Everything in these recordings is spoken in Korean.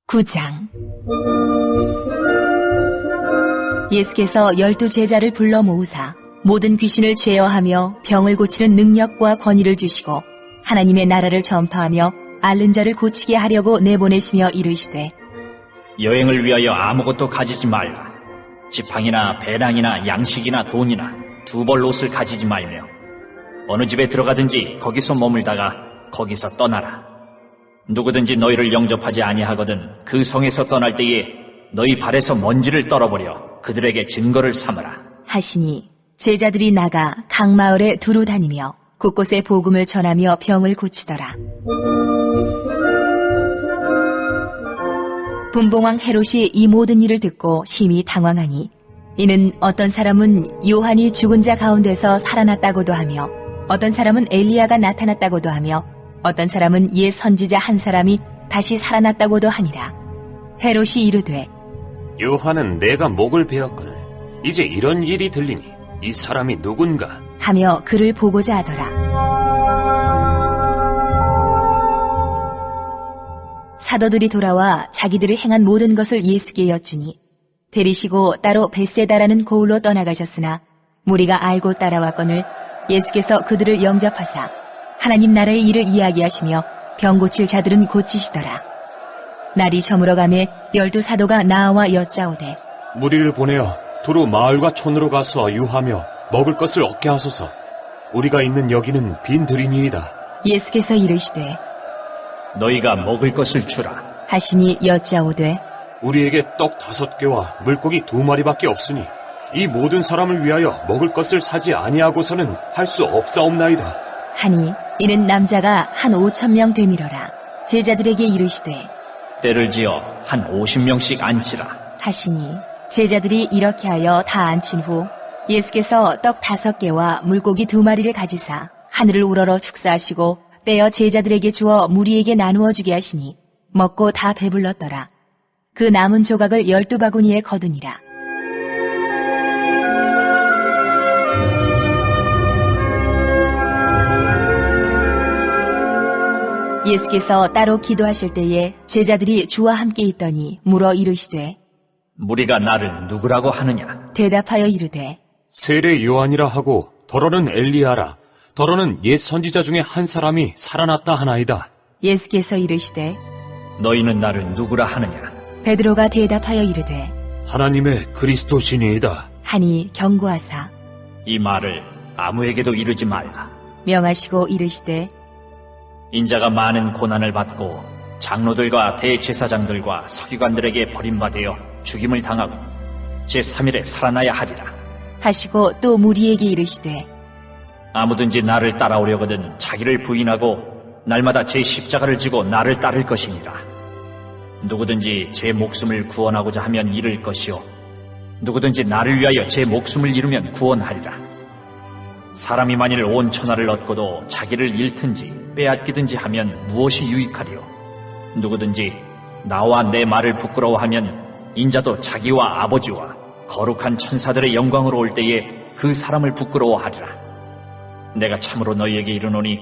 9장. 예수께서 12제자를 불러 모으사 모든 귀신을 제어하며 병을 고치는 능력과 권위를 주시고 하나님의 나라를 전파하며 앓는 자를 고치게 하려고 내보내시며 이르시되, 여행을 위하여 아무것도 가지지 말라. 지팡이나 배낭이나 양식이나 돈이나 두 벌 옷을 가지지 말며 어느 집에 들어가든지 거기서 머물다가 거기서 떠나라. 누구든지 너희를 영접하지 아니하거든 그 성에서 떠날 때에 너희 발에서 먼지를 떨어버려 그들에게 증거를 삼으라 하시니, 제자들이 나가 각 마을에 두루 다니며 곳곳에 복음을 전하며 병을 고치더라. 분봉왕 헤롯이 이 모든 일을 듣고 심히 당황하니, 이는 어떤 사람은 요한이 죽은 자 가운데서 살아났다고도 하며 어떤 사람은 엘리야가 나타났다고도 하며 어떤 사람은 옛 선지자 한 사람이 다시 살아났다고도 하니라. 헤롯이 이르되, 요한은 내가 목을 베었거늘 이제 이런 일이 들리니 이 사람이 누군가 하며 그를 보고자 하더라. 사도들이 돌아와 자기들이 행한 모든 것을 예수께 여쭈니, 데리시고 따로 벳세다라는 고을로 떠나가셨으나 무리가 알고 따라왔거늘 예수께서 그들을 영접하사 하나님 나라의 일을 이야기하시며 병 고칠 자들은 고치시더라. 날이 저물어가매 12사도가 나와 여짜오되, 무리를 보내어 두루 마을과 촌으로 가서 유하며 먹을 것을 얻게 하소서. 우리가 있는 여기는 빈 들이니이다. 예수께서 이르시되, 너희가 먹을 것을 주라 하시니 여짜오되, 우리에게 떡 5개와 물고기 2마리밖에 없으니 이 모든 사람을 위하여 먹을 것을 사지 아니하고서는 할 수 없사옵나이다. 하니, 이는 남자가 한 5,000명 되밀어라. 제자들에게 이르시되, 때를 지어 한 50명씩 앉히라 하시니, 제자들이 이렇게 하여 다 앉힌 후 예수께서 떡 5개와 물고기 2마리를 가지사 하늘을 우러러 축사하시고 떼어 제자들에게 주어 무리에게 나누어 주게 하시니 먹고 다 배불렀더라. 그 남은 조각을 12바구니에 거두니라. 예수께서 따로 기도하실 때에 제자들이 주와 함께 있더니 물어 이르시되, 무리가 나를 누구라고 하느냐? 대답하여 이르되, 세례 요한이라 하고 더러는 엘리야라. 더러는 옛 선지자 중에 한 사람이 살아났다 하나이다. 예수께서 이르시되, 너희는 나를 누구라 하느냐? 베드로가 대답하여 이르되, 하나님의 그리스도시니이다. 하니 경고하사 이 말을 아무에게도 이르지 말라. 명하시고 이르시되, 인자가 많은 고난을 받고 장로들과 대제사장들과 서기관들에게 버림받아 죽임을 당하고 제3일에 살아나야 하리라 하시고 또 무리에게 이르시되, 아무든지 나를 따라오려거든 자기를 부인하고 날마다 제 십자가를 지고 나를 따를 것이니라. 누구든지 제 목숨을 구원하고자 하면 잃을 것이요 누구든지 나를 위하여 제 목숨을 잃으면 구원하리라. 사람이 만일 온 천하를 얻고도 자기를 잃든지 빼앗기든지 하면 무엇이 유익하리요? 누구든지 나와 내 말을 부끄러워하면 인자도 자기와 아버지와 거룩한 천사들의 영광으로 올 때에 그 사람을 부끄러워하리라. 내가 참으로 너희에게 이르노니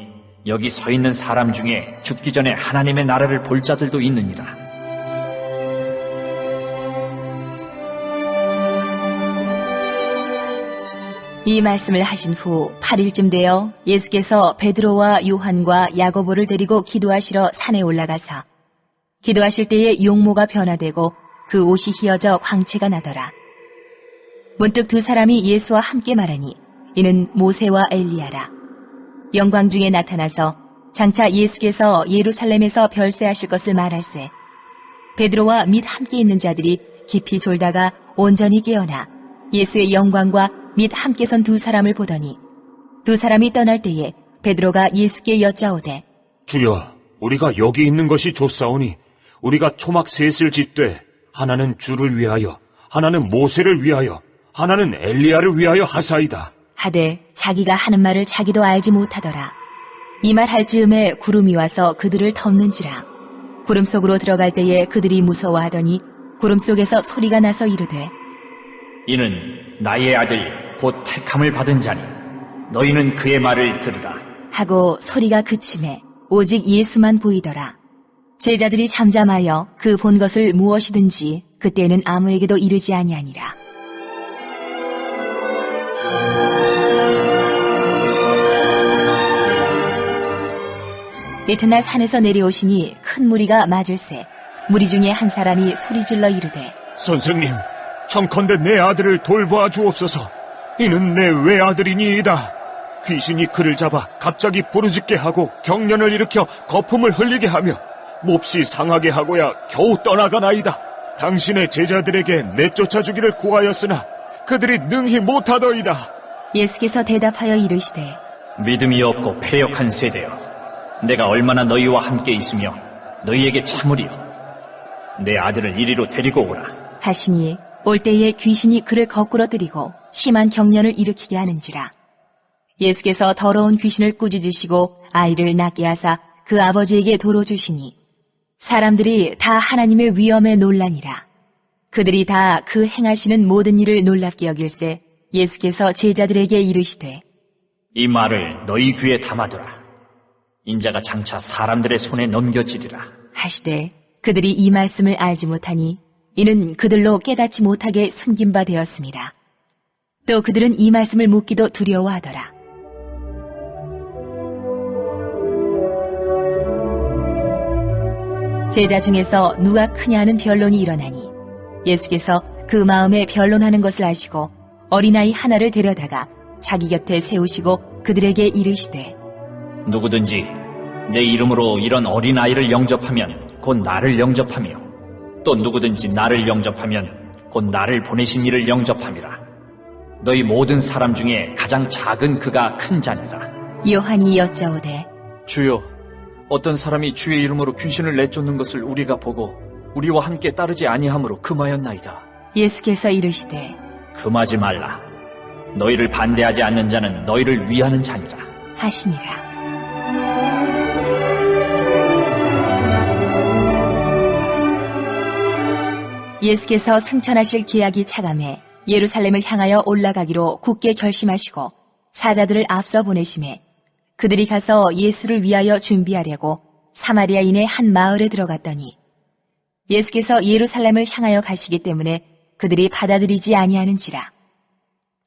여기 서 있는 사람 중에 죽기 전에 하나님의 나라를 볼 자들도 있느니라. 이 말씀을 하신 후 8일쯤 되어 예수께서 베드로와 요한과 야고보를 데리고 기도하시러 산에 올라가사 기도하실 때에 용모가 변화되고 그 옷이 휘어져 광채가 나더라. 문득 두 사람이 예수와 함께 말하니 이는 모세와 엘리야라. 영광 중에 나타나서 장차 예수께서 예루살렘에서 별세하실 것을 말할세. 베드로와 및 함께 있는 자들이 깊이 졸다가 온전히 깨어나 예수의 영광과 및 함께 선 두 사람을 보더니 두 사람이 떠날 때에 베드로가 예수께 여짜오되, 주여, 우리가 여기 있는 것이 좋사오니 우리가 초막 셋을 짓되 하나는 주를 위하여, 하나는 모세를 위하여, 하나는 엘리야를 위하여 하사이다. 하되 자기가 하는 말을 자기도 알지 못하더라. 이 말 할 즈음에 구름이 와서 그들을 덮는지라. 구름 속으로 들어갈 때에 그들이 무서워하더니 구름 속에서 소리가 나서 이르되, 이는 나의 아들 곧 택함을 받은 자니 너희는 그의 말을 들으라 하고 소리가 그치매 오직 예수만 보이더라. 제자들이 잠잠하여 그 본 것을 무엇이든지 그때는 아무에게도 이르지 아니하니라. 이튿날 산에서 내려오시니 큰 무리가 맞을새 무리 중에 한 사람이 소리질러 이르되 선생님, 청컨대 내 아들을 돌보아 주옵소서. 이는 내 외아들이니이다. 귀신이 그를 잡아 갑자기 부르짖게 하고 경련을 일으켜 거품을 흘리게 하며 몹시 상하게 하고야 겨우 떠나가나이다. 당신의 제자들에게 내쫓아 주기를 구하였으나 그들이 능히 못하더이다. 예수께서 대답하여 이르시되 믿음이 없고 패역한 세대여, 내가 얼마나 너희와 함께 있으며 너희에게 참으리요. 내 아들을 이리로 데리고 오라. 하시니 올 때에 귀신이 그를 거꾸로 들이고 심한 경련을 일으키게 하는지라. 예수께서 더러운 귀신을 꾸짖으시고 아이를 낫게 하사 그 아버지에게 도로 주시니 사람들이 다 하나님의 위엄에 놀라니라. 그들이 다 그 행하시는 모든 일을 놀랍게 여길새 예수께서 제자들에게 이르시되 이 말을 너희 귀에 담아두라. 인자가 장차 사람들의 손에 넘겨지리라. 하시되 그들이 이 말씀을 알지 못하니 이는 그들로 깨닫지 못하게 숨긴 바 되었습니다. 또 그들은 이 말씀을 묻기도 두려워하더라. 제자 중에서 누가 크냐 하는 변론이 일어나니 예수께서 그 마음에 변론하는 것을 아시고 어린아이 하나를 데려다가 자기 곁에 세우시고 그들에게 이르시되 누구든지 내 이름으로 이런 어린아이를 영접하면 곧 나를 영접하며 또 누구든지 나를 영접하면 곧 나를 보내신 이를 영접함이라. 너희 모든 사람 중에 가장 작은 그가 큰 자니라. 요한이 여짜오되 주여, 어떤 사람이 주의 이름으로 귀신을 내쫓는 것을 우리가 보고 우리와 함께 따르지 아니하므로 금하였나이다. 예수께서 이르시되 금하지 말라. 너희를 반대하지 않는 자는 너희를 위하는 자니라. 하시니라. 예수께서 승천하실 기약이 차감해 예루살렘을 향하여 올라가기로 굳게 결심하시고 사자들을 앞서 보내심에 그들이 가서 예수를 위하여 준비하려고 사마리아인의 한 마을에 들어갔더니 예수께서 예루살렘을 향하여 가시기 때문에 그들이 받아들이지 아니하는지라.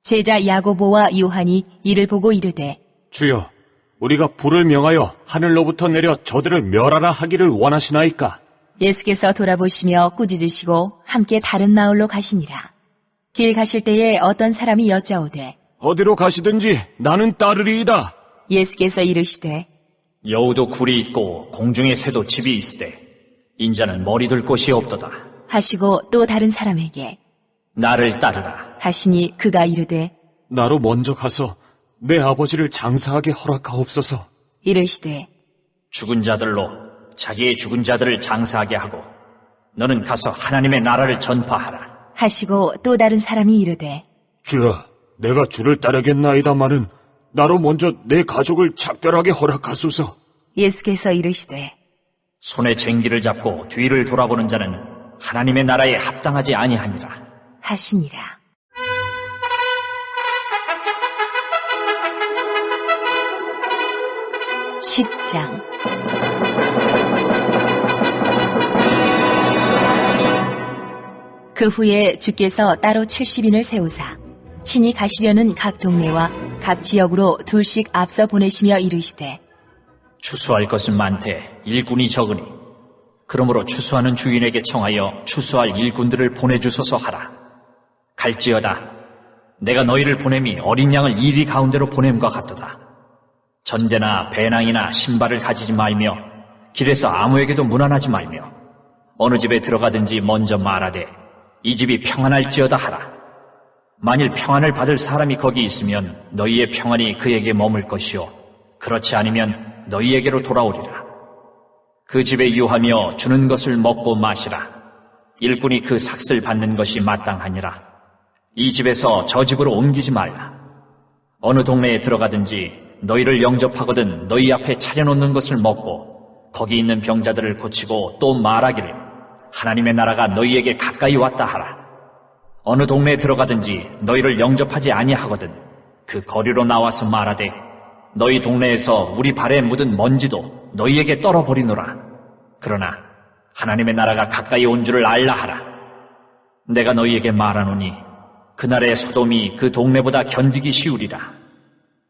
제자 야고보와 요한이 이를 보고 이르되 주여, 우리가 불을 명하여 하늘로부터 내려 저들을 멸하라 하기를 원하시나이까? 예수께서 돌아보시며 꾸짖으시고 함께 다른 마을로 가시니라. 길 가실 때에 어떤 사람이 여짜오되 어디로 가시든지 나는 따르리이다. 예수께서 이르시되 여우도 굴이 있고 공중의 새도 집이 있으되 인자는 머리 둘 곳이 없도다. 하시고 또 다른 사람에게 나를 따르라. 하시니 그가 이르되 나로 먼저 가서 내 아버지를 장사하게 허락하옵소서. 이르시되 죽은 자들로 자기의 죽은 자들을 장사하게 하고 너는 가서 하나님의 나라를 전파하라. 하시고 또 다른 사람이 이르되 주여, 내가 주를 따르겠나이다마는 나로 먼저 내 가족을 작별하게 허락하소서. 예수께서 이르시되 손에 쟁기를 잡고 뒤를 돌아보는 자는 하나님의 나라에 합당하지 아니하니라. 하시니라. (10장) 그 후에 주께서 따로 70인을 세우사 친히 가시려는 각 동네와 각 지역으로 둘씩 앞서 보내시며 이르시되 추수할 것은 많되 일꾼이 적으니 그러므로 추수하는 주인에게 청하여 추수할 일꾼들을 보내주소서 하라. 갈지어다 내가 너희를 보냄이 어린 양을 이리 가운데로 보냄과 같도다. 전대나 배낭이나 신발을 가지지 말며 길에서 아무에게도 문안하지 말며 어느 집에 들어가든지 먼저 말하되 이 집이 평안할지어다 하라. 만일 평안을 받을 사람이 거기 있으면 너희의 평안이 그에게 머물 것이요 그렇지 않으면 너희에게로 돌아오리라. 그 집에 유하며 주는 것을 먹고 마시라. 일꾼이 그 삭슬 받는 것이 마땅하니라. 이 집에서 저 집으로 옮기지 말라. 어느 동네에 들어가든지 너희를 영접하거든 너희 앞에 차려놓는 것을 먹고 거기 있는 병자들을 고치고 또 말하기를 하나님의 나라가 너희에게 가까이 왔다 하라. 어느 동네에 들어가든지 너희를 영접하지 아니하거든 그 거리로 나와서 말하되 너희 동네에서 우리 발에 묻은 먼지도 너희에게 떨어버리노라. 그러나 하나님의 나라가 가까이 온 줄을 알라 하라. 내가 너희에게 말하노니 그날의 소돔이 그 동네보다 견디기 쉬우리라.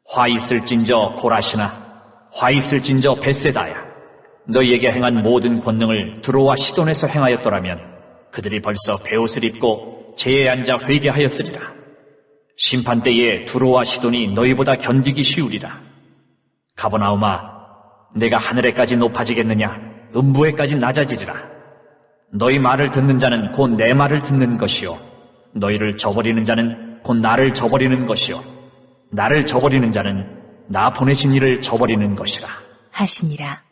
화 있을진저 고라시나 화 있을진저 벳세다야. 너희에게 행한 모든 권능을 두로와 시돈에서 행하였더라면 그들이 벌써 베옷을 입고 제에 앉아 회개하였으리라. 심판 때에 두로와 시돈이 너희보다 견디기 쉬우리라. 가버나움아, 내가 하늘에까지 높아지겠느냐? 음부에까지 낮아지리라. 너희 말을 듣는 자는 곧 내 말을 듣는 것이요, 너희를 저버리는 자는 곧 나를 저버리는 것이요, 나를 저버리는 자는 나 보내신 이를 저버리는 것이라 하시니라.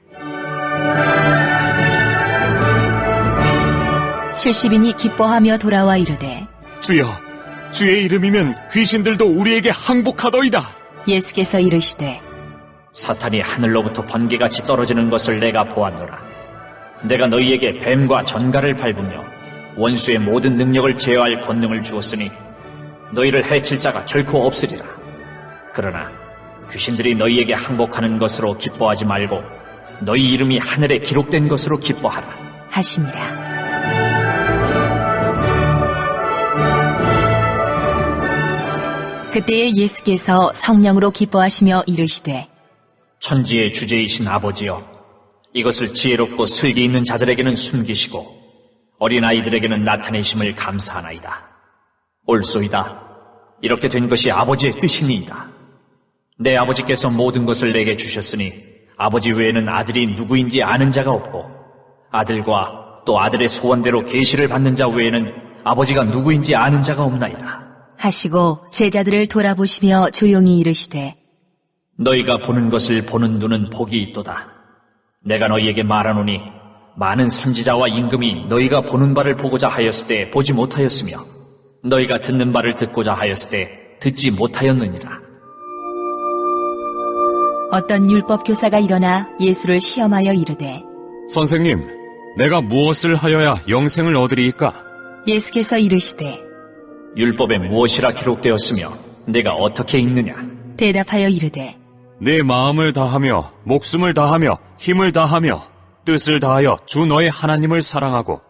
70인이 기뻐하며 돌아와 이르되, 주여, 주의 이름이면 귀신들도 우리에게 항복하더이다. 예수께서 이르시되, 사탄이 하늘로부터 번개같이 떨어지는 것을 내가 보았노라. 내가 너희에게 뱀과 전갈을 밟으며 원수의 모든 능력을 제어할 권능을 주었으니 너희를 해칠 자가 결코 없으리라. 그러나 귀신들이 너희에게 항복하는 것으로 기뻐하지 말고 너희 이름이 하늘에 기록된 것으로 기뻐하라 하시니라. 그때에 예수께서 성령으로 기뻐하시며 이르시되, 천지의 주제이신 아버지여, 이것을 지혜롭고 슬기 있는 자들에게는 숨기시고 어린아이들에게는 나타내심을 감사하나이다. 옳소이다. 이렇게 된 것이 아버지의 뜻이니이다. 내 아버지께서 모든 것을 내게 주셨으니 아버지 외에는 아들이 누구인지 아는 자가 없고 아들과 또 아들의 소원대로 계시를 받는 자 외에는 아버지가 누구인지 아는 자가 없나이다. 하시고 제자들을 돌아보시며 조용히 이르시되, 너희가 보는 것을 보는 눈은 복이 있도다. 내가 너희에게 말하노니 많은 선지자와 임금이 너희가 보는 바를 보고자 하였을 때 보지 못하였으며 너희가 듣는 바를 듣고자 하였을 때 듣지 못하였느니라. 어떤 율법 교사가 일어나 예수를 시험하여 이르되, 선생님, 내가 무엇을 하여야 영생을 얻으리이까? 예수께서 이르시되, 율법에 무엇이라 기록되었으며 내가 어떻게 읽느냐? 대답하여 이르되, 내 마음을 다하며 목숨을 다하며 힘을 다하며 뜻을 다하여 주 너의 하나님을 사랑하고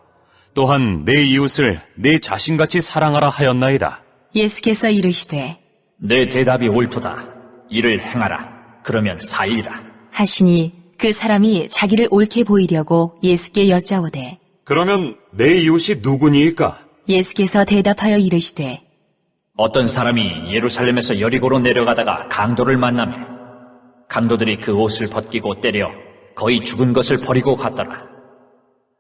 또한 내 이웃을 내 자신같이 사랑하라 하였나이다. 예수께서 이르시되, 내 대답이 옳도다. 이를 행하라. 그러면 살리라. 하시니 그 사람이 자기를 옳게 보이려고 예수께 여짜오되, 그러면 내 이웃이 누구니이까? 예수께서 대답하여 이르시되, 어떤 사람이 예루살렘에서 여리고로 내려가다가 강도를 만나매 강도들이 그 옷을 벗기고 때려 거의 죽은 것을 버리고 갔더라.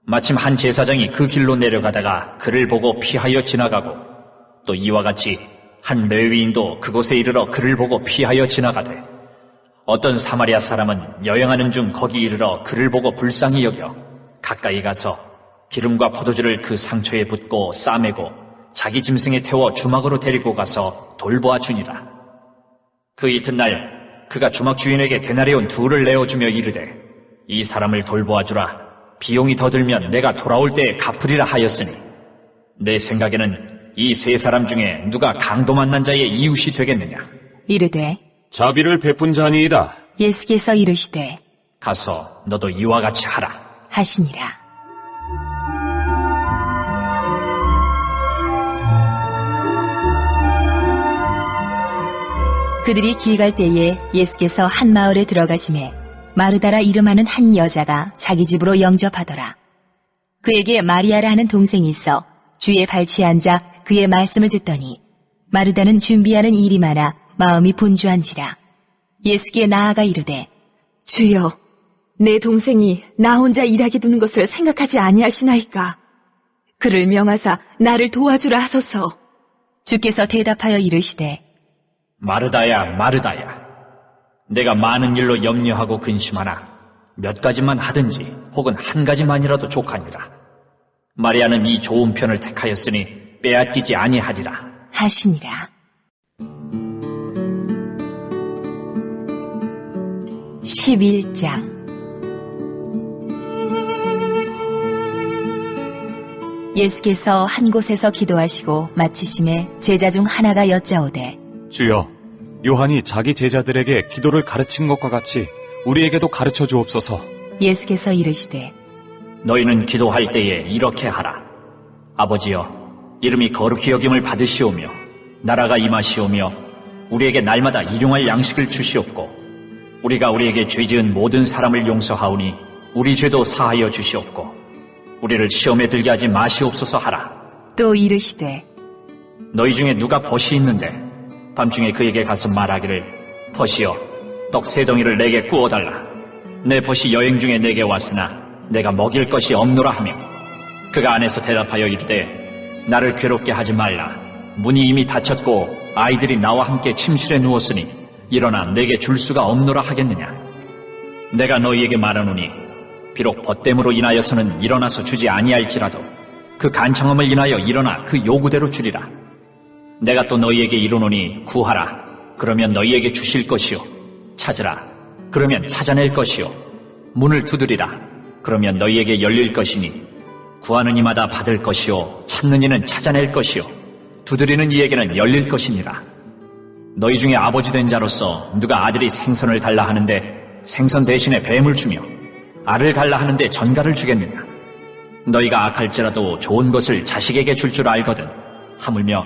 마침 한 제사장이 그 길로 내려가다가 그를 보고 피하여 지나가고 또 이와 같이 한 레위인도 그곳에 이르러 그를 보고 피하여 지나가되 어떤 사마리아 사람은 여행하는 중 거기 이르러 그를 보고 불쌍히 여겨 가까이 가서 기름과 포도주를 그 상처에 붓고 싸매고 자기 짐승에 태워 주막으로 데리고 가서 돌보아 주니라. 그 이튿날 그가 주막 주인에게 데나리온 2를 내어주며 이르되, 이 사람을 돌보아 주라. 비용이 더 들면 내가 돌아올 때에 갚으리라 하였으니 내 생각에는 이 3사람 중에 누가 강도 만난 자의 이웃이 되겠느냐? 이르되, 자비를 베푼 자니이다. 예수께서 이르시되, 가서 너도 이와 같이 하라 하시니라. 그들이 길 갈 때에 예수께서 한 마을에 들어가시매 마르다라 이름하는 한 여자가 자기 집으로 영접하더라. 그에게 마리아라 하는 동생이 있어 주의 발치에 앉아 그의 말씀을 듣더니 마르다는 준비하는 일이 많아 마음이 분주한지라. 예수께 나아가 이르되, 주여, 내 동생이 나 혼자 일하게 두는 것을 생각하지 아니하시나이까? 그를 명하사 나를 도와주라 하소서. 주께서 대답하여 이르시되, 마르다야, 마르다야. 내가 많은 일로 염려하고 근심하나 몇 가지만 하든지 혹은 한 가지만이라도 족하니라. 마리아는 이 좋은 편을 택하였으니 빼앗기지 아니하리라 하시니라. 11장. 예수께서 한 곳에서 기도하시고 마치심에 제자 중 하나가 여짜오되, 주여, 요한이 자기 제자들에게 기도를 가르친 것과 같이 우리에게도 가르쳐 주옵소서. 예수께서 이르시되, 너희는 기도할 때에 이렇게 하라. 아버지여, 이름이 거룩히 여김을 받으시오며 나라가 임하시오며 우리에게 날마다 일용할 양식을 주시옵고 우리가 우리에게 죄지은 모든 사람을 용서하오니 우리 죄도 사하여 주시옵고 우리를 시험에 들게 하지 마시옵소서 하라. 또 이르시되 너희 중에 누가 벗이 있는데 밤중에 그에게 가서 말하기를 벗이여 떡 3덩이를 내게 구워달라. 내 벗이 여행 중에 내게 왔으나 내가 먹일 것이 없노라 하며 그가 안에서 대답하여 이르되 나를 괴롭게 하지 말라. 문이 이미 닫혔고 아이들이 나와 함께 침실에 누웠으니 일어나 내게 줄 수가 없노라 하겠느냐. 내가 너희에게 말하노니 비록 벗됨으로 인하여서는 일어나서 주지 아니할지라도 그 간청함을 인하여 일어나 그 요구대로 주리라. 내가 또 너희에게 이르노니 구하라. 그러면 너희에게 주실 것이요. 찾으라. 그러면 찾아낼 것이요. 문을 두드리라. 그러면 너희에게 열릴 것이니 구하는 이마다 받을 것이요. 찾는 이는 찾아낼 것이요. 두드리는 이에게는 열릴 것이니라. 너희 중에 아버지 된 자로서 누가 아들이 생선을 달라 하는데 생선 대신에 뱀을 주며 알을 달라 하는데 전갈을 주겠느냐. 너희가 악할지라도 좋은 것을 자식에게 줄 줄 알거든 하물며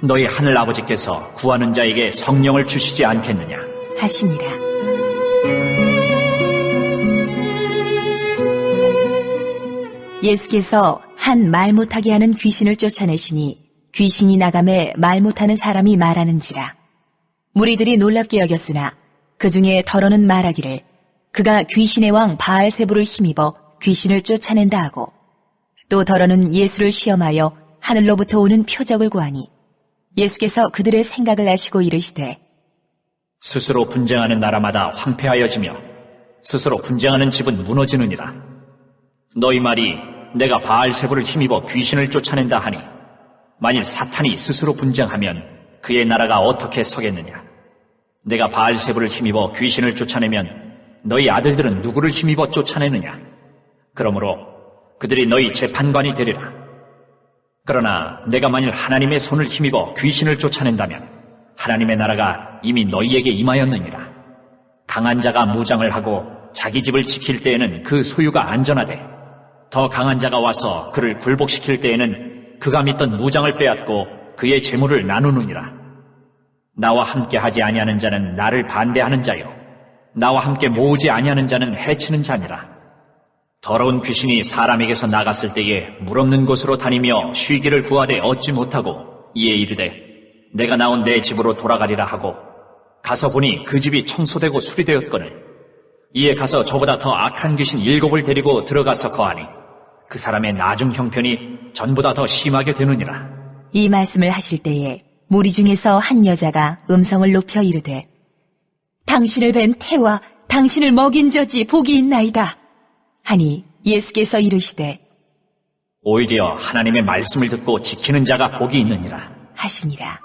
너희 하늘 아버지께서 구하는 자에게 성령을 주시지 않겠느냐 하시니라. 예수께서 한 말 못하게 하는 귀신을 쫓아내시니 귀신이 나감에 말 못하는 사람이 말하는지라. 무리들이 놀랍게 여겼으나 그 중에 더러는 말하기를 그가 귀신의 왕 바알세부를 힘입어 귀신을 쫓아낸다 하고 또 더러는 예수를 시험하여 하늘로부터 오는 표적을 구하니 예수께서 그들의 생각을 아시고 이르시되 스스로 분쟁하는 나라마다 황폐하여지며 스스로 분쟁하는 집은 무너지느니라. 너희 말이 내가 바알세부를 힘입어 귀신을 쫓아낸다 하니 만일 사탄이 스스로 분쟁하면 그의 나라가 어떻게 서겠느냐. 내가 바알세부를 힘입어 귀신을 쫓아내면 너희 아들들은 누구를 힘입어 쫓아내느냐. 그러므로 그들이 너희 재판관이 되리라. 그러나 내가 만일 하나님의 손을 힘입어 귀신을 쫓아낸다면 하나님의 나라가 이미 너희에게 임하였느니라. 강한 자가 무장을 하고 자기 집을 지킬 때에는 그 소유가 안전하되 더 강한 자가 와서 그를 굴복시킬 때에는 그가 믿던 무장을 빼앗고 그의 재물을 나누느니라. 나와 함께 하지 아니하는 자는 나를 반대하는 자요 나와 함께 모으지 아니하는 자는 해치는 자니라. 더러운 귀신이 사람에게서 나갔을 때에 물 없는 곳으로 다니며 쉬기를 구하되 얻지 못하고 이에 이르되 내가 나온 내 집으로 돌아가리라 하고 가서 보니 그 집이 청소되고 수리되었거늘 이에 가서 저보다 더 악한 귀신 7을 데리고 들어가서 거하니 그 사람의 나중 형편이 전보다 더 심하게 되느니라. 이 말씀을 하실 때에 무리 중에서 한 여자가 음성을 높여 이르되 당신을 뵌 태와 당신을 먹인 저지 복이 있나이다 하니 예수께서 이르시되 오히려 하나님의 말씀을 듣고 지키는 자가 복이 있느니라 하시니라.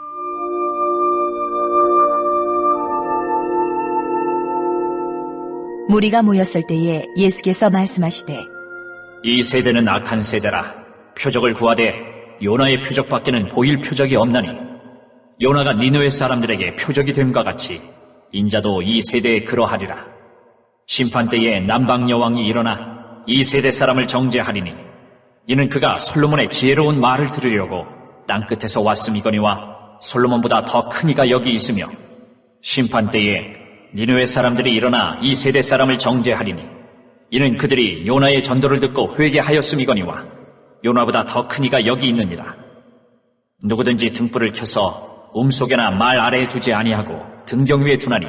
무리가 모였을 때에 예수께서 말씀하시되 이 세대는 악한 세대라. 표적을 구하되 요나의 표적밖에는 보일 표적이 없나니 요나가 니느웨 사람들에게 표적이 됨과 같이 인자도 이 세대에 그러하리라. 심판 때에 남방 여왕이 일어나 이 세대 사람을 정죄하리니 이는 그가 솔로몬의 지혜로운 말을 들으려고 땅끝에서 왔음이거니와 솔로몬보다 더 큰 이가 여기 있으며 심판 때에 니느웨 사람들이 일어나 이 세대 사람을 정죄하리니 이는 그들이 요나의 전도를 듣고 회개하였음이거니와 요나보다 더 큰 이가 여기 있느니라. 누구든지 등불을 켜서 움속에나 말 아래에 두지 아니하고 등경 위에 두나니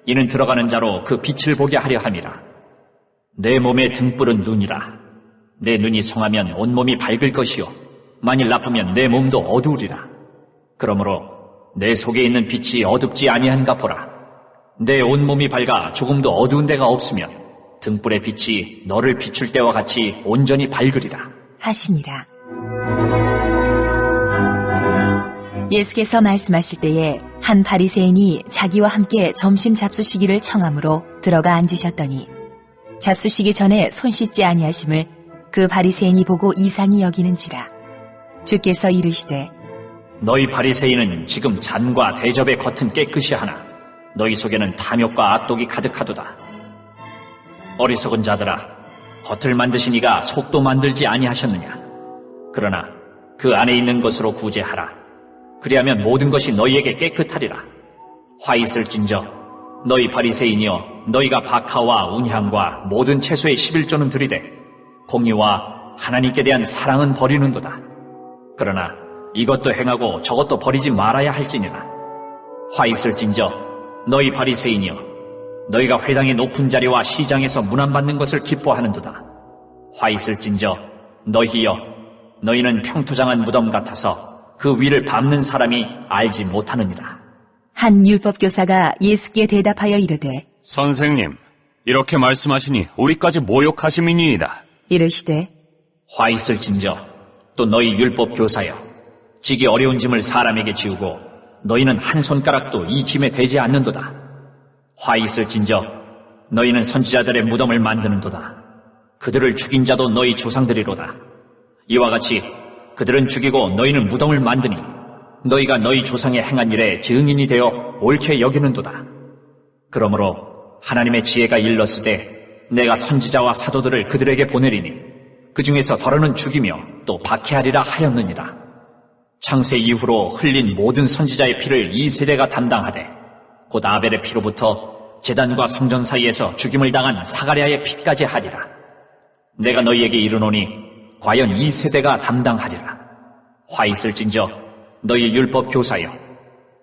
이는 들어가는 자로 그 빛을 보게 하려 함이라. 내 몸의 등불은 눈이라. 내 눈이 성하면 온몸이 밝을 것이요 만일 나쁘면 내 몸도 어두우리라. 그러므로 내 속에 있는 빛이 어둡지 아니한가 보라. 내 온몸이 밝아 조금도 어두운 데가 없으면 등불의 빛이 너를 비출 때와 같이 온전히 밝으리라 하시니라. 예수께서 말씀하실 때에 한 바리새인이 자기와 함께 점심 잡수시기를 청함으로 들어가 앉으셨더니 잡수시기 전에 손 씻지 아니하심을 그 바리새인이 보고 이상히 여기는지라. 주께서 이르시되 너희 바리새인은 지금 잔과 대접의 겉은 깨끗이 하나 너희 속에는 탐욕과 앗독이 가득하도다. 어리석은 자들아, 겉을 만드신 이가 속도 만들지 아니하셨느냐? 그러나 그 안에 있는 것으로 구제하라. 그리하면 모든 것이 너희에게 깨끗하리라. 화 있을진저 너희 바리새인이여, 너희가 박하와 운향과 모든 채소의 11조는 들이되 공의와 하나님께 대한 사랑은 버리는도다. 그러나 이것도 행하고 저것도 버리지 말아야 할지니라. 화 있을진저 너희 바리새인이여, 너희가 회당의 높은 자리와 시장에서 문안받는 것을 기뻐하는도다. 화 있을진저 너희여, 너희는 평토장한 무덤 같아서 그 위를 밟는 사람이 알지 못하느니라. 한 율법교사가 예수께 대답하여 이르되 선생님, 이렇게 말씀하시니 우리까지 모욕하심이니이다. 이르시되 화 있을진저 또 너희 율법 교사여, 지기 어려운 짐을 사람에게 지우고 너희는 한 손가락도 이 짐에 대지 않는도다. 화 있을진저 너희는 선지자들의 무덤을 만드는도다. 그들을 죽인 자도 너희 조상들이로다. 이와 같이 그들은 죽이고 너희는 무덤을 만드니 너희가 너희 조상의 행한 일에 증인이 되어 옳게 여기는도다. 그러므로 하나님의 지혜가 일렀으되 내가 선지자와 사도들을 그들에게 보내리니 그 중에서 더러는 죽이며 또 박해하리라 하였느니라. 창세 이후로 흘린 모든 선지자의 피를 이 세대가 담당하되 곧 아벨의 피로부터 제단과 성전 사이에서 죽임을 당한 사가랴의 피까지 하리라. 내가 너희에게 이르노니 과연 이 세대가 담당하리라. 화 있을진저 너희 율법 교사여,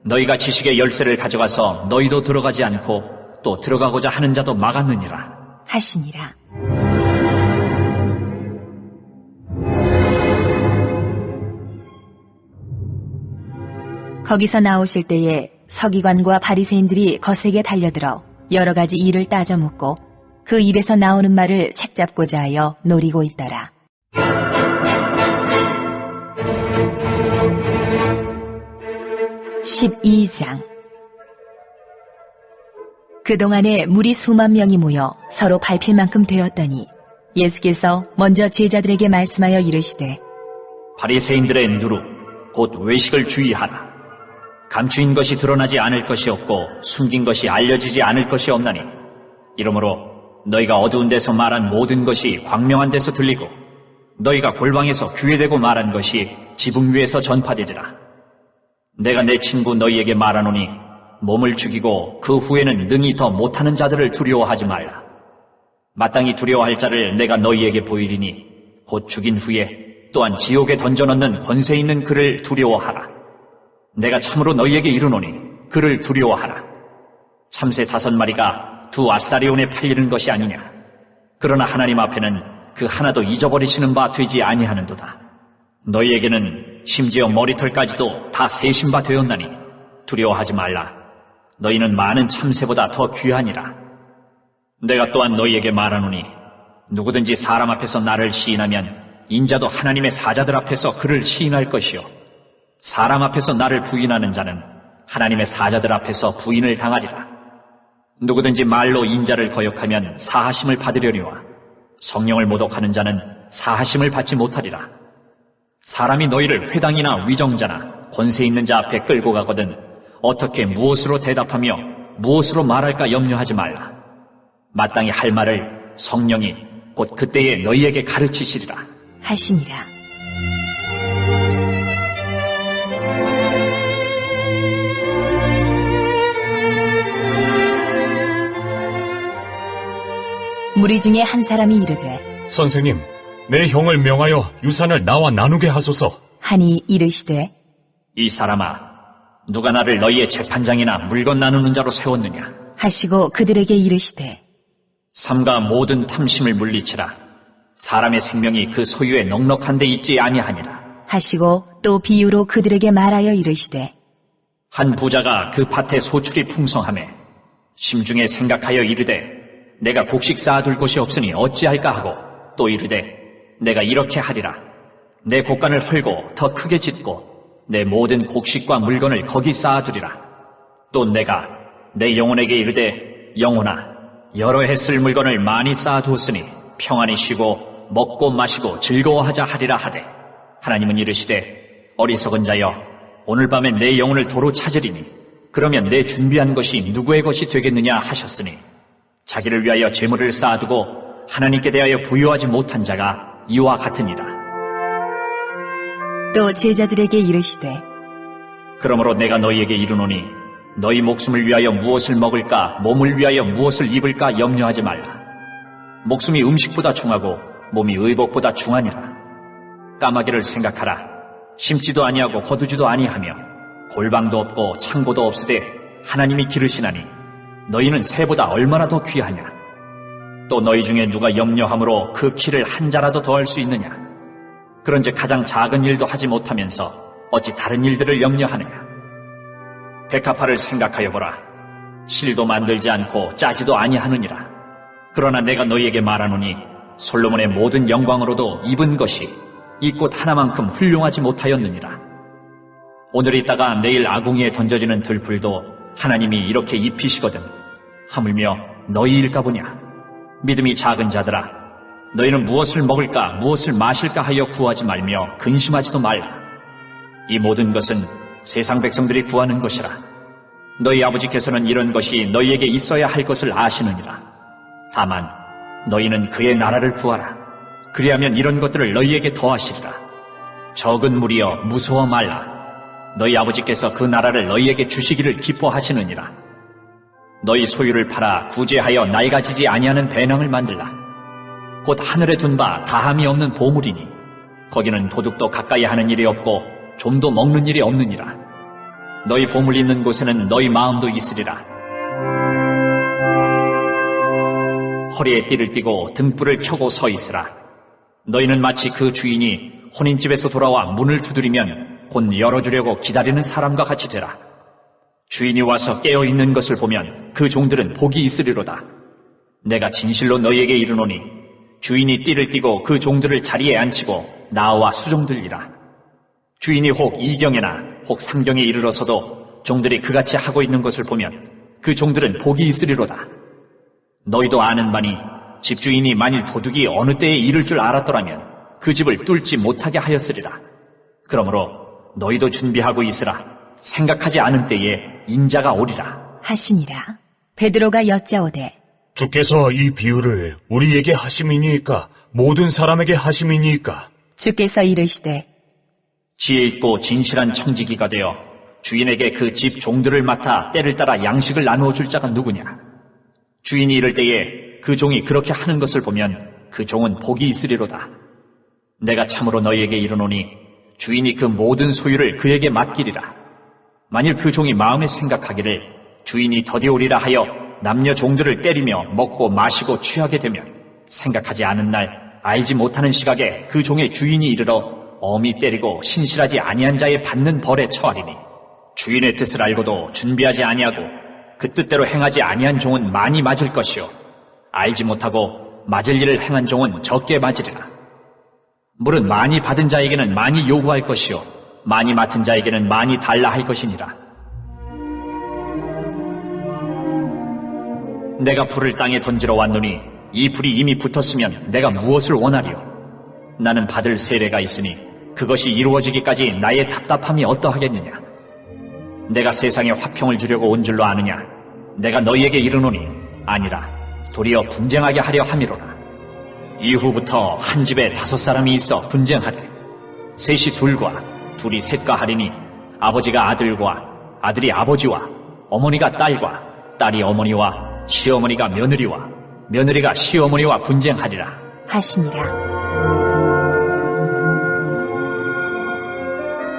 너희가 지식의 열쇠를 가져가서 너희도 들어가지 않고 또 들어가고자 하는 자도 막았느니라 하시니라. 거기서 나오실 때에 서기관과 바리새인들이 거세게 달려들어 여러 가지 일을 따져 묻고 그 입에서 나오는 말을 책잡고자 하여 노리고 있더라. (12장) 그동안에 무리 수만 명이 모여 서로 밟힐 만큼 되었더니 예수께서 먼저 제자들에게 말씀하여 이르시되 바리새인들의 누루 곧 외식을 주의하라. 감추인 것이 드러나지 않을 것이 없고 숨긴 것이 알려지지 않을 것이 없나니 이러므로 너희가 어두운 데서 말한 모든 것이 광명한 데서 들리고 너희가 골방에서 귀에 대고 말한 것이 지붕 위에서 전파되리라. 내가 내 친구 너희에게 말하노니 몸을 죽이고 그 후에는 능히 더 못하는 자들을 두려워하지 말라. 마땅히 두려워할 자를 내가 너희에게 보이리니 곧 죽인 후에 또한 지옥에 던져넣는 권세 있는 그를 두려워하라. 내가 참으로 너희에게 이르노니 그를 두려워하라. 참새 5마리가 2 아사리온에 팔리는 것이 아니냐. 그러나 하나님 앞에는 그 하나도 잊어버리시는 바 되지 아니하는도다. 너희에게는 심지어 머리털까지도 다 세신 바 되었나니 두려워하지 말라. 너희는 많은 참새보다 더 귀하니라. 내가 또한 너희에게 말하노니 누구든지 사람 앞에서 나를 시인하면 인자도 하나님의 사자들 앞에서 그를 시인할 것이요 사람 앞에서 나를 부인하는 자는 하나님의 사자들 앞에서 부인을 당하리라. 누구든지 말로 인자를 거역하면 사하심을 받으려니와 성령을 모독하는 자는 사하심을 받지 못하리라. 사람이 너희를 회당이나 위정자나 권세 있는 자 앞에 끌고 가거든 어떻게 무엇으로 대답하며 무엇으로 말할까 염려하지 말라. 마땅히 할 말을 성령이 곧 그때에 너희에게 가르치시리라 하시니라. 무리 중에 한 사람이 이르되 선생님, 내 형을 명하여 유산을 나와 나누게 하소서. 하니 이르시되 이 사람아, 누가 나를 너희의 재판장이나 물건 나누는 자로 세웠느냐. 하시고 그들에게 이르시되 삼가 모든 탐심을 물리치라. 사람의 생명이 그 소유에 넉넉한 데 있지 아니하니라. 하시고 또 비유로 그들에게 말하여 이르시되 한 부자가 그 밭에 소출이 풍성하매 심중에 생각하여 이르되 내가 곡식 쌓아둘 곳이 없으니 어찌할까 하고 또 이르되 내가 이렇게 하리라. 내 곡간을 헐고 더 크게 짓고 내 모든 곡식과 물건을 거기 쌓아두리라. 또 내가 내 영혼에게 이르되 영혼아, 여러 해 쓸 물건을 많이 쌓아두었으니 평안히 쉬고 먹고 마시고 즐거워하자 하리라 하되 하나님은 이르시되 어리석은 자여, 오늘 밤에 내 영혼을 도로 찾으리니 그러면 내 준비한 것이 누구의 것이 되겠느냐 하셨으니 자기를 위하여 재물을 쌓아두고 하나님께 대하여 부유하지 못한 자가 이와 같으니라. 또 제자들에게 이르시되 그러므로 내가 너희에게 이르노니 너희 목숨을 위하여 무엇을 먹을까 몸을 위하여 무엇을 입을까 염려하지 말라. 목숨이 음식보다 중하고 몸이 의복보다 중하니라. 까마귀를 생각하라. 심지도 아니하고 거두지도 아니하며 골방도 없고 창고도 없으되 하나님이 기르시나니 너희는 새보다 얼마나 더 귀하냐. 또 너희 중에 누가 염려함으로 그 키를 한 자라도 더할 수 있느냐. 그런즉 가장 작은 일도 하지 못하면서 어찌 다른 일들을 염려하느냐. 백합화를 생각하여 보라. 실도 만들지 않고 짜지도 아니하느니라. 그러나 내가 너희에게 말하노니 솔로몬의 모든 영광으로도 입은 것이 이 꽃 하나만큼 훌륭하지 못하였느니라. 오늘 있다가 내일 아궁이에 던져지는 들풀도 하나님이 이렇게 입히시거든 하물며 너희일까 보냐. 믿음이 작은 자들아, 너희는 무엇을 먹을까 무엇을 마실까 하여 구하지 말며 근심하지도 말라. 이 모든 것은 세상 백성들이 구하는 것이라. 너희 아버지께서는 이런 것이 너희에게 있어야 할 것을 아시느니라. 다만 너희는 그의 나라를 구하라. 그리하면 이런 것들을 너희에게 더하시리라. 적은 무리여 무서워 말라. 너희 아버지께서 그 나라를 너희에게 주시기를 기뻐하시느니라. 너희 소유를 팔아 구제하여 낡아지지 아니하는 배낭을 만들라. 곧 하늘에 둔 바 다함이 없는 보물이니 거기는 도둑도 가까이 하는 일이 없고 좀도 먹는 일이 없느니라. 너희 보물 있는 곳에는 너희 마음도 있으리라. 허리에 띠를 띠고 등불을 켜고 서 있으라. 너희는 마치 그 주인이 혼인집에서 돌아와 문을 두드리면 곧 열어주려고 기다리는 사람과 같이 되라. 주인이 와서 깨어있는 것을 보면 그 종들은 복이 있으리로다. 내가 진실로 너희에게 이르노니 주인이 띠를 띠고 그 종들을 자리에 앉히고 나와 수종들이라. 주인이 혹 이경에나 혹 상경에 이르러서도 종들이 그같이 하고 있는 것을 보면 그 종들은 복이 있으리로다. 너희도 아는 바니 집주인이 만일 도둑이 어느 때에 이를 줄 알았더라면 그 집을 뚫지 못하게 하였으리라. 그러므로 너희도 준비하고 있으라. 생각하지 않은 때에 인자가 오리라 하시니라. 베드로가 여짜오되 주께서 이 비유를 우리에게 하심이니까 모든 사람에게 하심이니까. 주께서 이르시되 지혜 있고 진실한 청지기가 되어 주인에게 그 집 종들을 맡아 때를 따라 양식을 나누어 줄 자가 누구냐. 주인이 이를 때에 그 종이 그렇게 하는 것을 보면 그 종은 복이 있으리로다. 내가 참으로 너희에게 이르노니 주인이 그 모든 소유를 그에게 맡기리라. 만일 그 종이 마음에 생각하기를 주인이 더디오리라 하여 남녀 종들을 때리며 먹고 마시고 취하게 되면 생각하지 않은 날 알지 못하는 시각에 그 종의 주인이 이르러 엄히 때리고 신실하지 아니한 자의 받는 벌에 처하리니 주인의 뜻을 알고도 준비하지 아니하고 그 뜻대로 행하지 아니한 종은 많이 맞을 것이요 알지 못하고 맞을 일을 행한 종은 적게 맞으리라. 물은 많이 받은 자에게는 많이 요구할 것이요 많이 맡은 자에게는 많이 달라 할 것이니라. 내가 불을 땅에 던지러 왔노니 이 불이 이미 붙었으면 내가 무엇을 원하리요. 나는 받을 세례가 있으니 그것이 이루어지기까지 나의 답답함이 어떠하겠느냐. 내가 세상에 화평을 주려고 온 줄로 아느냐. 내가 너희에게 이르노니 아니라 도리어 분쟁하게 하려 함이로라. 이후부터 한 집에 5사람이 있어 분쟁하되 셋이 둘과 둘이 셋과 하리니 아버지가 아들과 아들이 아버지와 어머니가 딸과 딸이 어머니와 시어머니가 며느리와 며느리가 시어머니와 분쟁하리라 하시니라.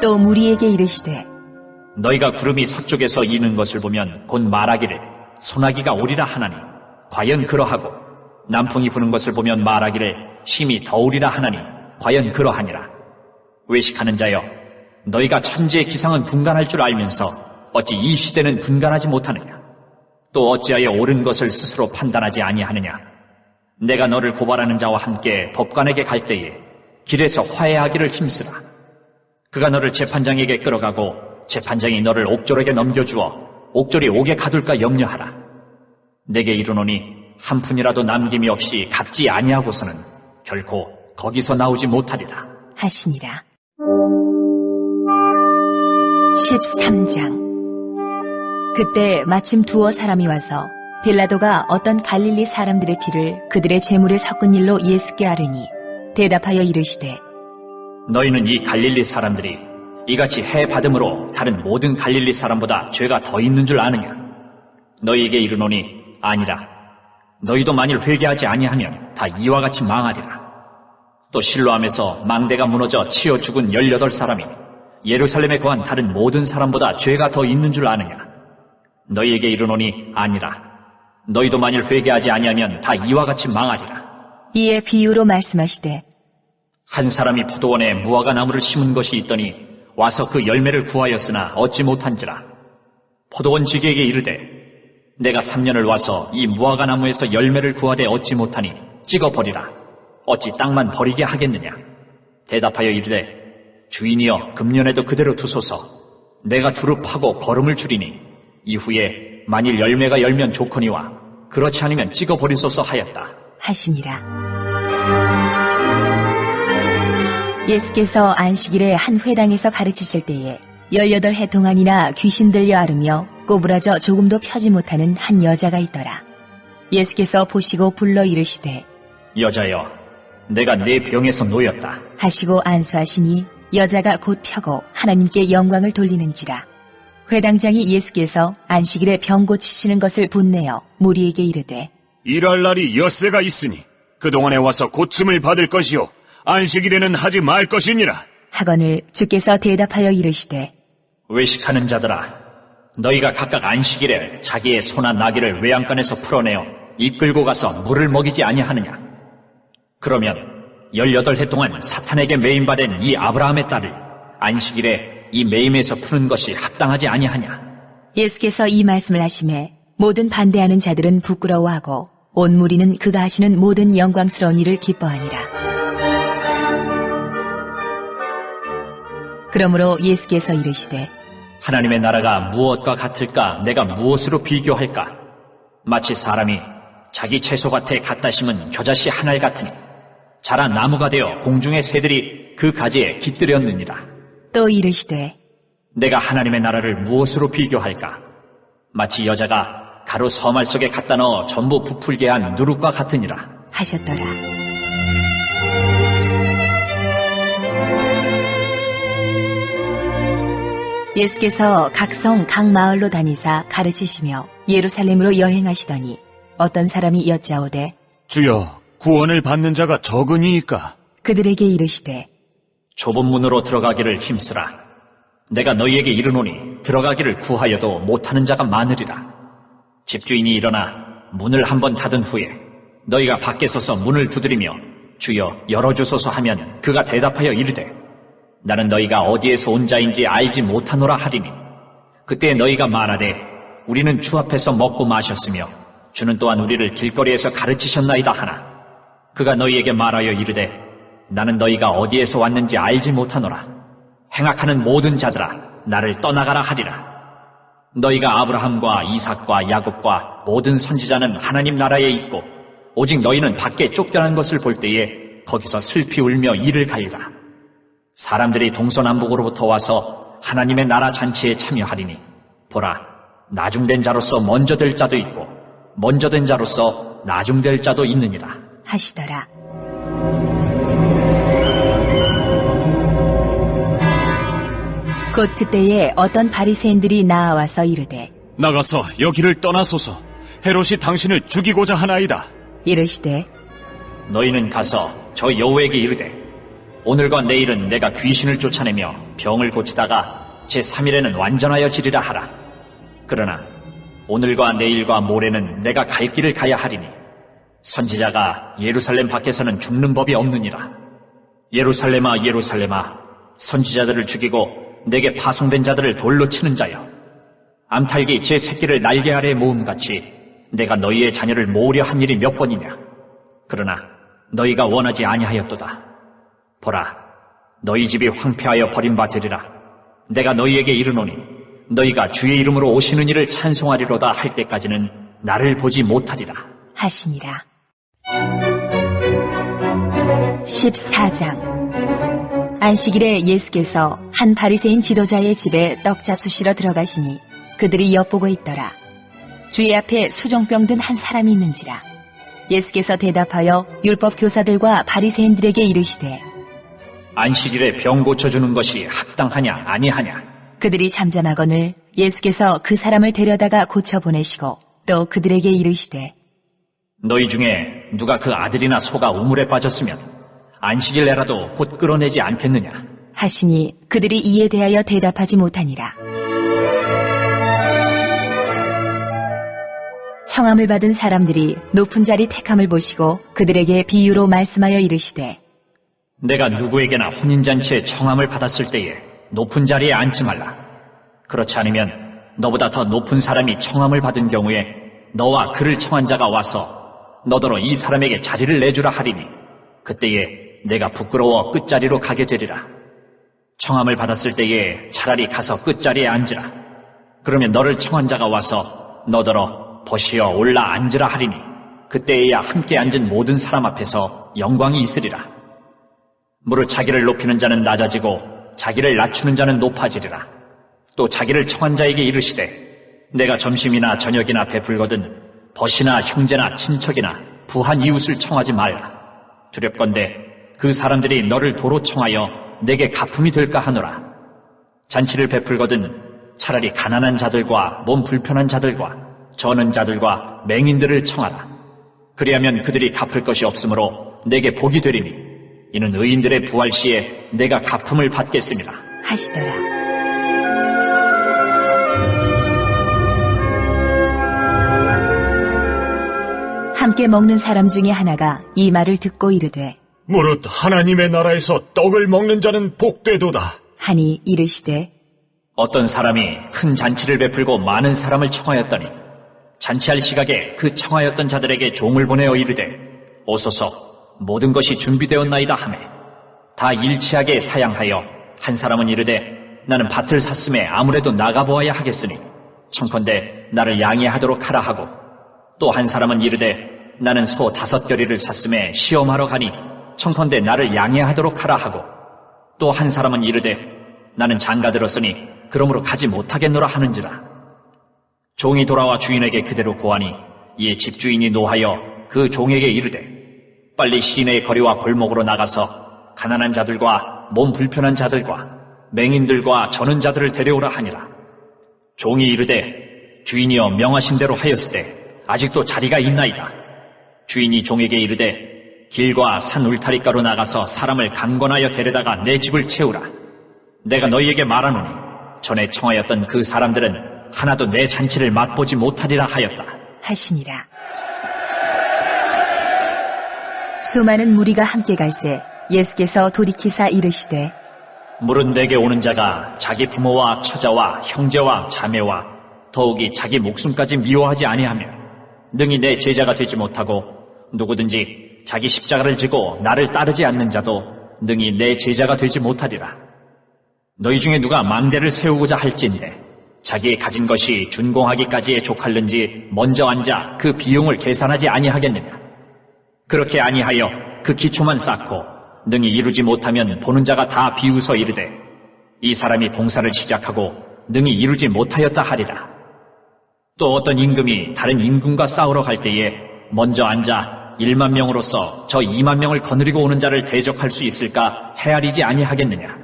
또 무리에게 이르시되 너희가 구름이 서쪽에서 이는 것을 보면 곧 말하기를 소나기가 오리라 하나니 과연 그러하고 남풍이 부는 것을 보면 말하기를 심히 더우리라 하나니 과연 그러하니라. 외식하는 자여, 너희가 천지의 기상은 분간할 줄 알면서 어찌 이 시대는 분간하지 못하느냐. 또 어찌하여 옳은 것을 스스로 판단하지 아니하느냐. 내가 너를 고발하는 자와 함께 법관에게 갈 때에 길에서 화해하기를 힘쓰라. 그가 너를 재판장에게 끌어가고 재판장이 너를 옥졸에게 넘겨주어 옥졸이 옥에 가둘까 염려하라. 내게 이르노니 한 푼이라도 남김이 없이 갚지 아니하고서는 결코 거기서 나오지 못하리라 하시니라. 13장. 그때 마침 두어 사람이 와서 빌라도가 어떤 갈릴리 사람들의 피를 그들의 제물에 섞은 일로 예수께 아뢰니 대답하여 이르시되 너희는 이 갈릴리 사람들이 이같이 해 받음으로 다른 모든 갈릴리 사람보다 죄가 더 있는 줄 아느냐? 너희에게 이르노니 아니라. 너희도 만일 회개하지 아니하면 다 이와 같이 망하리라. 또 실로암에서 망대가 무너져 치여 죽은 18사람이 예루살렘에 거한 다른 모든 사람보다 죄가 더 있는 줄 아느냐? 너희에게 이르노니 아니라. 너희도 만일 회개하지 아니하면 다 이와 같이 망하리라. 이에 비유로 말씀하시되 한 사람이 포도원에 무화과 나무를 심은 것이 있더니 와서 그 열매를 구하였으나 얻지 못한지라. 포도원 지기에게 이르되 내가 3년을 와서 이 무화과 나무에서 열매를 구하되 얻지 못하니 찍어버리라. 어찌 땅만 버리게 하겠느냐? 대답하여 이르되 주인이여 금년에도 그대로 두소서. 내가 두루 파고 거름을 줄이니 이후에 만일 열매가 열면 좋거니와 그렇지 않으면 찍어버리소서 하였다. 하시니라. 예수께서 안식일에 한 회당에서 가르치실 때에 18해 동안이나 귀신 들려 앓으며 꼬부라져 조금도 펴지 못하는 한 여자가 있더라. 예수께서 보시고 불러 이르시되 여자여, 내가 네 병에서 놓였다 하시고 안수하시니 여자가 곧 펴고 하나님께 영광을 돌리는지라. 회당장이 예수께서 안식일에 병 고치시는 것을 분내어 무리에게 이르되 일할 날이 엿새가 있으니 그동안에 와서 고침을 받을 것이요 안식일에는 하지 말 것이니라. 하거늘 주께서 대답하여 이르시되 외식하는 자들아, 너희가 각각 안식일에 자기의 소나 나귀를 외양간에서 풀어내어 이끌고 가서 물을 먹이지 아니하느냐? 그러면 18해 동안 사탄에게 매임받은 이 아브라함의 딸을 안식일에 이 매임에서 푸는 것이 합당하지 아니하냐? 예수께서 이 말씀을 하시매 모든 반대하는 자들은 부끄러워하고 온 무리는 그가 하시는 모든 영광스러운 일을 기뻐하니라. 그러므로 예수께서 이르시되 하나님의 나라가 무엇과 같을까? 내가 무엇으로 비교할까? 마치 사람이 자기 채소밭에 갖다 심은 겨자씨 한 알 같으니 자란 나무가 되어 공중의 새들이 그 가지에 깃들였느니라. 또 이르시되 내가 하나님의 나라를 무엇으로 비교할까? 마치 여자가 가루 서말 속에 갖다 넣어 전부 부풀게 한 누룩과 같으니라. 하셨더라. 예수께서 각 성 각 마을로 다니사 가르치시며 예루살렘으로 여행하시더니 어떤 사람이 여짜오되 주여, 구원을 받는 자가 적으니이까? 그들에게 이르시되 좁은 문으로 들어가기를 힘쓰라. 내가 너희에게 이르노니 들어가기를 구하여도 못하는 자가 많으리라. 집주인이 일어나 문을 한번 닫은 후에 너희가 밖에 서서 문을 두드리며 주여 열어주소서 하면 그가 대답하여 이르되 나는 너희가 어디에서 온 자인지 알지 못하노라 하리니 그때 너희가 말하되 우리는 주 앞에서 먹고 마셨으며 주는 또한 우리를 길거리에서 가르치셨나이다 하나 그가 너희에게 말하여 이르되 나는 너희가 어디에서 왔는지 알지 못하노라. 행악하는 모든 자들아 나를 떠나가라 하리라. 너희가 아브라함과 이삭과 야곱과 모든 선지자는 하나님 나라에 있고 오직 너희는 밖에 쫓겨난 것을 볼 때에 거기서 슬피 울며 이를 갈리라. 사람들이 동서남북으로부터 와서 하나님의 나라 잔치에 참여하리니 보라, 나중된 자로서 먼저 될 자도 있고 먼저 된 자로서 나중될 자도 있느니라. 하시더라. 곧 그때에 어떤 바리새인들이 나와서 이르되 나가서 여기를 떠나소서. 헤롯이 당신을 죽이고자 하나이다. 이르시되 너희는 가서 저 여호에게 이르되 오늘과 내일은 내가 귀신을 쫓아내며 병을 고치다가 제3일에는 완전하여 지리라 하라. 그러나 오늘과 내일과 모레는 내가 갈 길을 가야 하리니 선지자가 예루살렘 밖에서는 죽는 법이 없느니라. 예루살렘아 예루살렘아 선지자들을 죽이고 내게 파송된 자들을 돌로 치는 자여, 암탉이 제 새끼를 날개 아래에 모음같이 내가 너희의 자녀를 모으려 한 일이 몇 번이냐. 그러나 너희가 원하지 아니하였도다. 보라, 너희 집이 황폐하여 버림바 되리라. 내가 너희에게 이르노니 너희가 주의 이름으로 오시는 이를 찬송하리로다 할 때까지는 나를 보지 못하리라. 하시니라. 14장. 안식일에 예수께서 한 바리새인 지도자의 집에 떡 잡수시러 들어가시니 그들이 엿보고 있더라. 주의 앞에 수종병 든 한 사람이 있는지라. 예수께서 대답하여 율법 교사들과 바리새인들에게 이르시되 안식일에 병 고쳐주는 것이 합당하냐 아니하냐. 그들이 잠잠하거늘 예수께서 그 사람을 데려다가 고쳐 보내시고 또 그들에게 이르시되 너희 중에 누가 그 아들이나 소가 우물에 빠졌으면 안식일내라도 곧 끌어내지 않겠느냐. 하시니 그들이 이에 대하여 대답하지 못하니라. 청함을 받은 사람들이 높은 자리 택함을 보시고 그들에게 비유로 말씀하여 이르시되 내가 누구에게나 혼인잔치에 청함을 받았을 때에 높은 자리에 앉지 말라. 그렇지 않으면 너보다 더 높은 사람이 청함을 받은 경우에 너와 그를 청한 자가 와서 너더러 이 사람에게 자리를 내주라 하리니 그때에 내가 부끄러워 끝자리로 가게 되리라. 청함을 받았을 때에 차라리 가서 끝자리에 앉으라. 그러면 너를 청한 자가 와서 너더러 보시어 올라 앉으라 하리니 그때에야 함께 앉은 모든 사람 앞에서 영광이 있으리라. 무릇 자기를 높이는 자는 낮아지고 자기를 낮추는 자는 높아지리라. 또 자기를 청한 자에게 이르시되 내가 점심이나 저녁이나 베풀거든 벗이나 형제나 친척이나 부한 이웃을 청하지 말라. 두렵건대 그 사람들이 너를 도로 청하여 내게 가품이 될까 하노라. 잔치를 베풀거든 차라리 가난한 자들과 몸 불편한 자들과 저는 자들과 맹인들을 청하라. 그리하면 그들이 갚을 것이 없으므로 내게 복이 되리니 이는 의인들의 부활 시에 내가 가품을 받겠습니다. 하시더라. 함께 먹는 사람 중에 하나가 이 말을 듣고 이르되 무릇 하나님의 나라에서 떡을 먹는 자는 복되도다 하니 이르시되 어떤 사람이 큰 잔치를 베풀고 많은 사람을 청하였더니 잔치할 시각에 그 청하였던 자들에게 종을 보내어 이르되 오소서 모든 것이 준비되었나이다 하매 다 일치하게 사양하여 한 사람은 이르되 나는 밭을 샀음에 아무래도 나가보아야 하겠으니 청컨대 나를 양해하도록 하라 하고 또 한 사람은 이르되 나는 소 5겨리를 샀음에 시험하러 가니 청컨대 나를 양해하도록 하라 하고 또 한 사람은 이르되 나는 장가 들었으니 그러므로 가지 못하겠노라 하는지라. 종이 돌아와 주인에게 그대로 고하니 이에 집주인이 노하여 그 종에게 이르되 빨리 시내의 거리와 골목으로 나가서 가난한 자들과 몸 불편한 자들과 맹인들과 저는 자들을 데려오라 하니라. 종이 이르되 주인이여 명하신 대로 하였으되 아직도 자리가 있나이다. 주인이 종에게 이르되 길과 산 울타리가로 나가서 사람을 강권하여 데려다가 내 집을 채우라. 내가 너희에게 말하노니 전에 청하였던 그 사람들은 하나도 내 잔치를 맛보지 못하리라 하였다. 하시니라. 수많은 무리가 함께 갈새 예수께서 돌이키사 이르시되 무릇 내게 오는 자가 자기 부모와 처자와 형제와 자매와 더욱이 자기 목숨까지 미워하지 아니하며 능히 내 제자가 되지 못하고 누구든지 자기 십자가를 지고 나를 따르지 않는 자도 능히 내 제자가 되지 못하리라. 너희 중에 누가 망대를 세우고자 할진대 자기의 가진 것이 준공하기까지에 족할는지 먼저 앉아 그 비용을 계산하지 아니하겠느냐. 그렇게 아니하여 그 기초만 쌓고 능히 이루지 못하면 보는 자가 다 비웃어 이르되 이 사람이 공사를 시작하고 능히 이루지 못하였다 하리라. 또 어떤 임금이 다른 임금과 싸우러 갈 때에 먼저 앉아 1만 명으로서 저 2만 명을 거느리고 오는 자를 대적할 수 있을까 헤아리지 아니하겠느냐.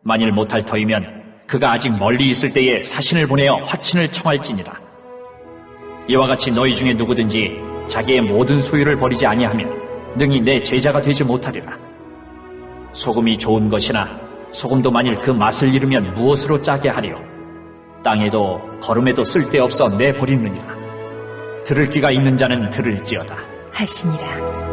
만일 못할 터이면 그가 아직 멀리 있을 때에 사신을 보내어 화친을 청할지니라. 이와 같이 너희 중에 누구든지 자기의 모든 소유를 버리지 아니하면 능히 내 제자가 되지 못하리라. 소금이 좋은 것이나 소금도 만일 그 맛을 잃으면 무엇으로 짜게 하리요. 땅에도 거름에도 쓸데없어 내버리느니라. 들을 귀가 있는 자는 들을지어다 하시니라.